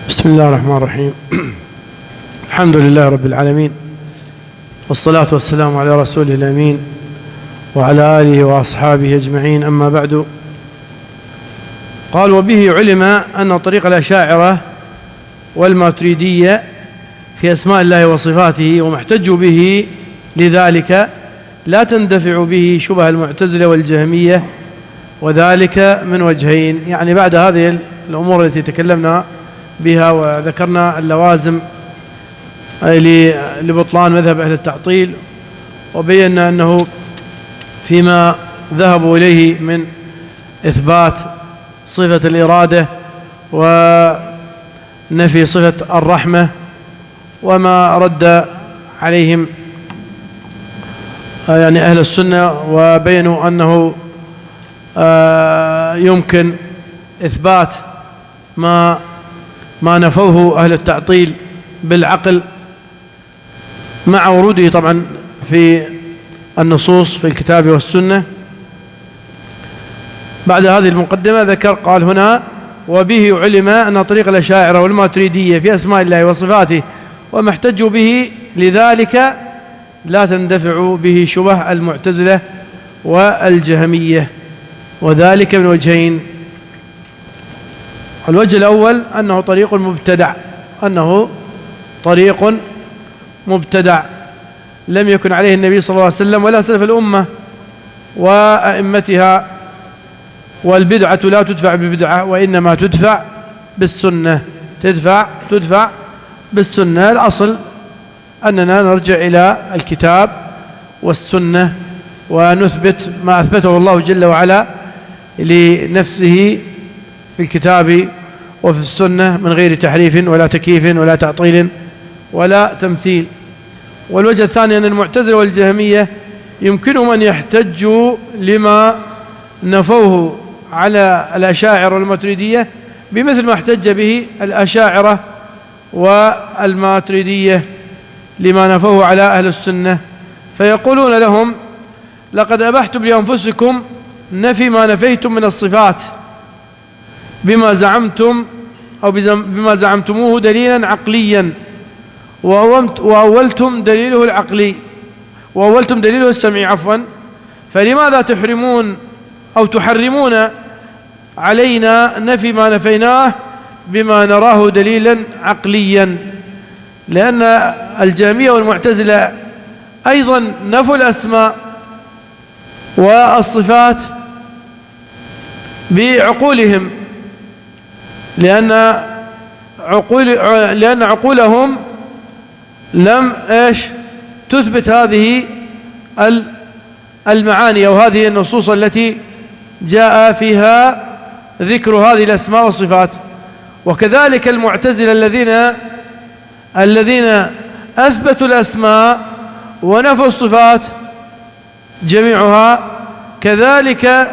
بسم الله الرحمن الرحيم. الحمد لله رب العالمين، والصلاة والسلام على رسوله الأمين وعلى آله وأصحابه أجمعين، أما بعد. قال: وبه علم أن طريق الأشاعرة والماتريدية في أسماء الله وصفاته وما احتجوا به لذلك لا تندفع به شبه المعتزلة والجهمية، وذلك من وجهين. يعني بعد هذه الأمور التي تكلمنا بها وذكرنا اللوازم لبطلان مذهب أهل التعطيل، وبينا أنه فيما ذهبوا إليه من إثبات صفة الإرادة ونفي صفة الرحمة، وما رد عليهم يعني أهل السنة، وبينوا أنه يمكن إثبات ما نفوه أهل التعطيل بالعقل مع وروده طبعا في النصوص في الكتاب والسنة. بعد هذه المقدمة ذكر، قال هنا: وبه علم أن طريق الأشاعرة والماتريدية في أسماء الله وصفاته وما احتجوا به لذلك لا تندفع به شبه المعتزلة والجهمية، وذلك من وجهين. الوجه الأول أنه طريق مبتدع لم يكن عليه النبي صلى الله عليه وسلم ولا سلف الأمة وأئمتها، والبدعة لا تدفع ببدعة وإنما تدفع بالسنة. تدفع بالسنة. الأصل أننا نرجع إلى الكتاب والسنة ونثبت ما أثبته الله جل وعلا لنفسه في الكتاب وفي السنة من غير تحريف ولا تكييف ولا تعطيل ولا تمثيل. والوجه الثاني أن المعتزلة والجهمية يمكنهم أن يحتجوا لما نفوه على الأشاعرة والماتريدية بمثل ما احتج به الأشاعرة والماتريدية لما نفوه على أهل السنة، فيقولون لهم: لقد أبحتم لأنفسكم نفي ما نفيتم من الصفات بما زعمتموه دليلا عقليا، وأولتم دليله العقلي وأولتم دليله السمعي عفوا، فلماذا تحرمون علينا نفي ما نفيناه بما نراه دليلا عقليا؟ لأن الجهمية والمعتزلة أيضا نفوا الأسماء والصفات بعقولهم، لأن عقولهم لم تثبت هذه المعاني أو هذه النصوص التي جاء فيها ذكر هذه الأسماء والصفات. وكذلك المعتزلة الذين أثبتوا الأسماء ونفوا الصفات جميعها، كذلك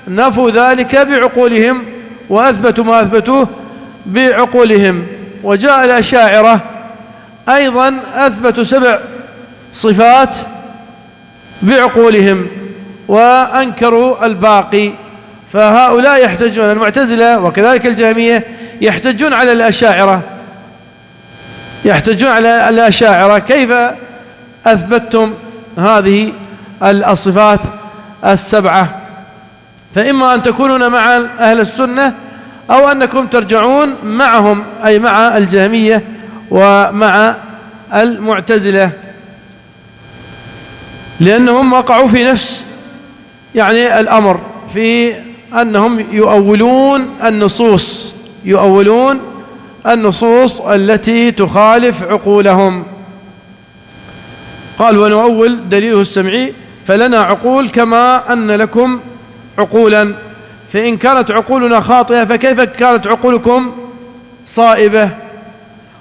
نفوا ذلك بعقولهم وأثبتوا ما أثبتوه بعقولهم. وجاء الأشاعرة أيضا أثبتوا 7 صفات بعقولهم وأنكروا الباقي. فهؤلاء يحتجون، المعتزلة وكذلك الجهمية يحتجون على الأشاعرة، كيف أثبتتم هذه الصفات 7؟ فإما أن تكونون مع أهل السنة أو أنكم ترجعون معهم، أي مع الجهمية ومع المعتزلة، لأنهم وقعوا في نفس يعني الأمر، في أنهم يؤولون النصوص التي تخالف عقولهم. قال: ونؤول دليله السمعي، فلنا عقول كما أن لكم عقولا، فإن كانت عقولنا خاطئة فكيف كانت عقولكم صائبة؟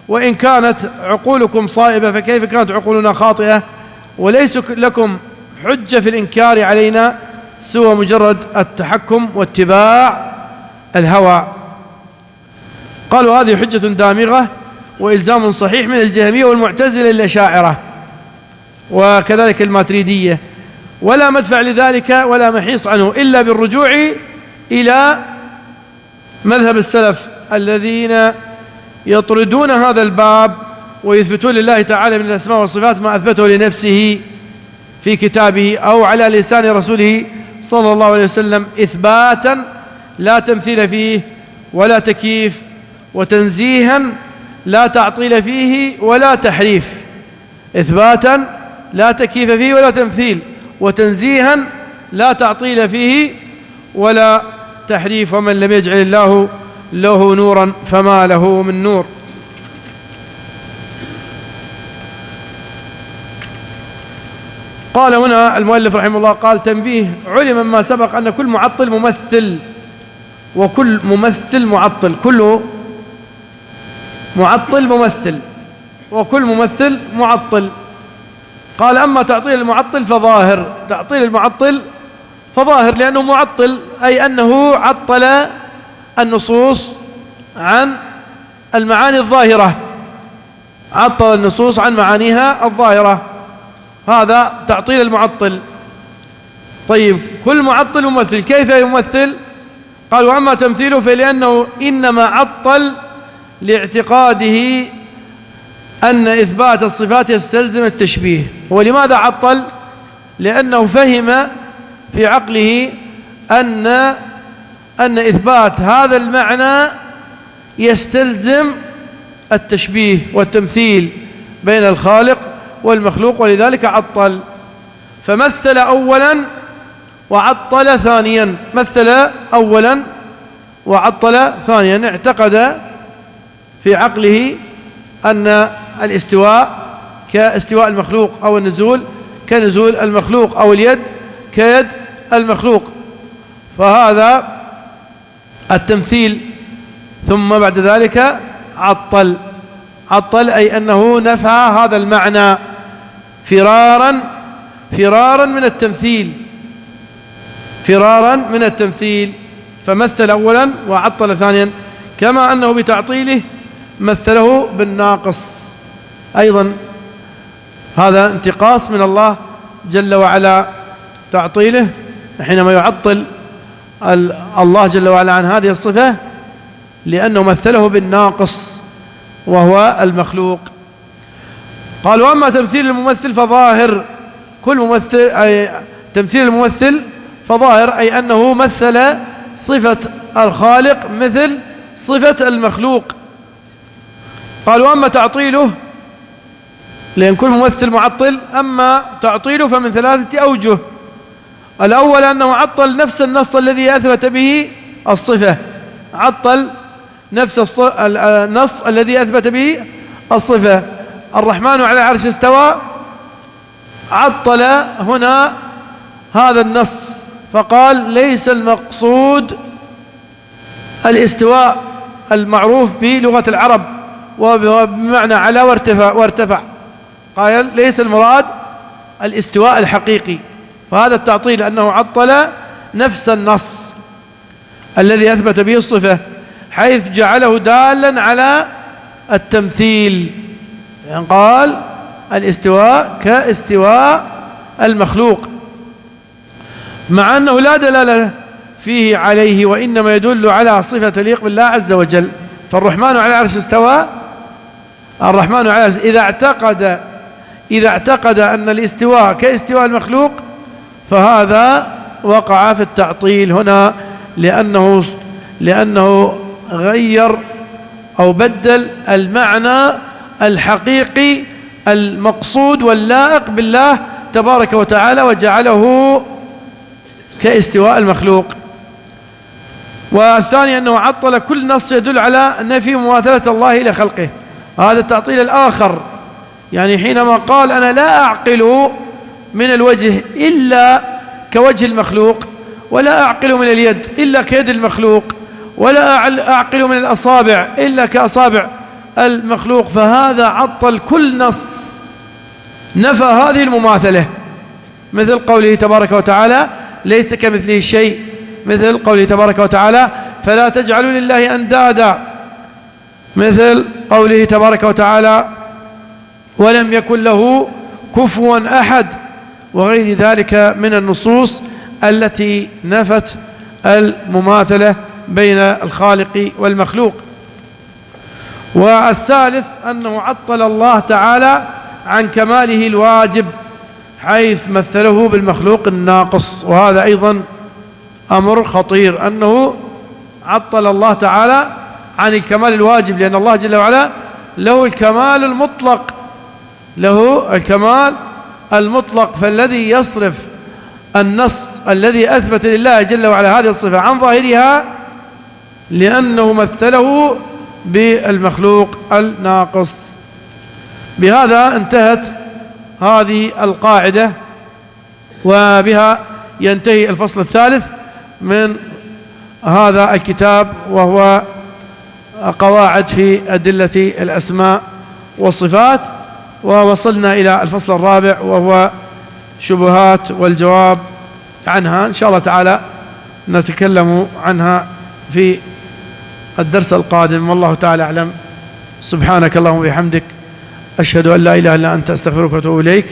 وإن كانت عقولكم صائبة فكيف كانت عقولنا خاطئة؟ وليس لكم حجة في الإنكار علينا سوى مجرد التحكم واتباع الهوى. قالوا: هذه حجة دامغة وإلزام صحيح من الجهمية والمعتزلة للأشاعرة وكذلك الماتريدية، ولا مدفع لذلك ولا محيص عنه إلا بالرجوع إلى مذهب السلف الذين يطردون هذا الباب ويثبتون لله تعالى من الأسماء والصفات ما أثبته لنفسه في كتابه أو على لسان رسوله صلى الله عليه وسلم إثباتا لا تمثيل فيه ولا تكييف، وتنزيها لا تعطيل فيه ولا تحريف. إثباتا لا تكييف فيه ولا تمثيل، وتنزيها لا تعطيل فيه ولا تحريف. ومن لم يجعل الله له نورا فما له من نور. قال هنا المؤلف رحمه الله، قال تنبيه: علم مما سبق أن كل معطل ممثل، وكل ممثل معطل. كل معطل ممثل، وكل ممثل معطل. قال: أما تعطيل المعطل فظاهر. تعطيل المعطل فظاهر لأنه معطل، أي أنه عطل النصوص عن المعاني الظاهرة، عطل النصوص عن معانيها الظاهرة، هذا تعطيل المعطل. طيب، كل معطل ممثل. كيف يمثل؟ قال: وأما تمثيله فلأنه إنما عطل لاعتقاده أن إثبات الصفات يستلزم التشبيه. ولماذا عطل؟ لأنه فهم في عقله أن إثبات هذا المعنى يستلزم التشبيه والتمثيل بين الخالق والمخلوق، ولذلك عطل. فمثل أولا وعطل ثانيا. مثل أولا وعطل ثانيا. اعتقد في عقله أن الاستواء كاستواء المخلوق، أو النزول كنزول المخلوق، أو اليد كيد المخلوق، فهذا التمثيل. ثم بعد ذلك عطل أي أنه نفى هذا المعنى فرارا من التمثيل، فرارا من التمثيل. فمثل أولا وعطل ثانيا، كما أنه بتعطيله مثله بالناقص أيضا. هذا انتقاص من الله جل وعلا، تعطيله حينما يعطل الله جل وعلا عن هذه الصفة، لأنه مثله بالناقص وهو المخلوق. قال: وأما تمثيل الممثل فظاهر. كل ممثل، أي تمثيل الممثل فظاهر، أي أنه مثل صفة الخالق مثل صفة المخلوق. قال: وأما تعطيله، لأن كل ممثل معطل، أما تعطيله فمن 3 أوجه. الأول أنه عطل نفس النص الذي أثبت به الصفة، عطل نفس النص الذي أثبت به الصفة. الرحمن على العرش استوى، عطل هنا هذا النص فقال: ليس المقصود الاستواء المعروف بلغة العرب وبمعنى على وارتفع. قال: ليس المراد الاستواء الحقيقي. فهذا التعطيل أنه عطل نفس النص الذي أثبت به الصفة، حيث جعله دالا على التمثيل. يعني قال: الاستواء كاستواء المخلوق، مع أنه لا دلالة فيه عليه، وإنما يدل على صفة تليق بالله عز وجل. فالرحمن على العرش استوى، الرحمن على العرش إذا اعتقد أن الاستواء كاستواء المخلوق، فهذا وقع في التعطيل هنا، لأنه غير أو بدل المعنى الحقيقي المقصود واللائق بالله تبارك وتعالى، وجعله كاستواء المخلوق. والثاني أنه عطل كل نص يدل على نفي مماثلة الله إلى خلقه. هذا التعطيل الآخر، يعني حينما قال: أنا لا أعقل من الوجه إلا كوجه المخلوق، ولا أعقل من اليد إلا كيد المخلوق، ولا أعقل من الأصابع إلا كأصابع المخلوق، فهذا عطل كل نص نفى هذه المماثلة، مثل قوله تبارك وتعالى: ليس كمثله شيء، مثل قوله تبارك وتعالى: فلا تجعلوا لله أندادا، مثل قوله تبارك وتعالى: ولم يكن له كفوا أحد، وغير ذلك من النصوص التي نفت المماثلة بين الخالق والمخلوق. والثالث أنه عطل الله تعالى عن كماله الواجب حيث مثله بالمخلوق الناقص، وهذا أيضا أمر خطير، أنه عطل الله تعالى عن الكمال الواجب، لأن الله جل وعلا له الكمال المطلق، له الكمال المطلق. فالذي يصرف النص الذي أثبت لله جل وعلا هذه الصفة عن ظاهرها لأنه مثله بالمخلوق الناقص. بهذا انتهت هذه القاعدة، وبها ينتهي الفصل الثالث من هذا الكتاب، وهو قواعد في أدلة الأسماء والصفات. ووصلنا إلى الفصل الرابع وهو شبهات والجواب عنها. إن شاء الله تعالى نتكلم عنها في الدرس القادم، والله تعالى أعلم. سبحانك اللهم وبحمدك، أشهد أن لا إله إلا أنت، أستغفرك وأتوب إليك.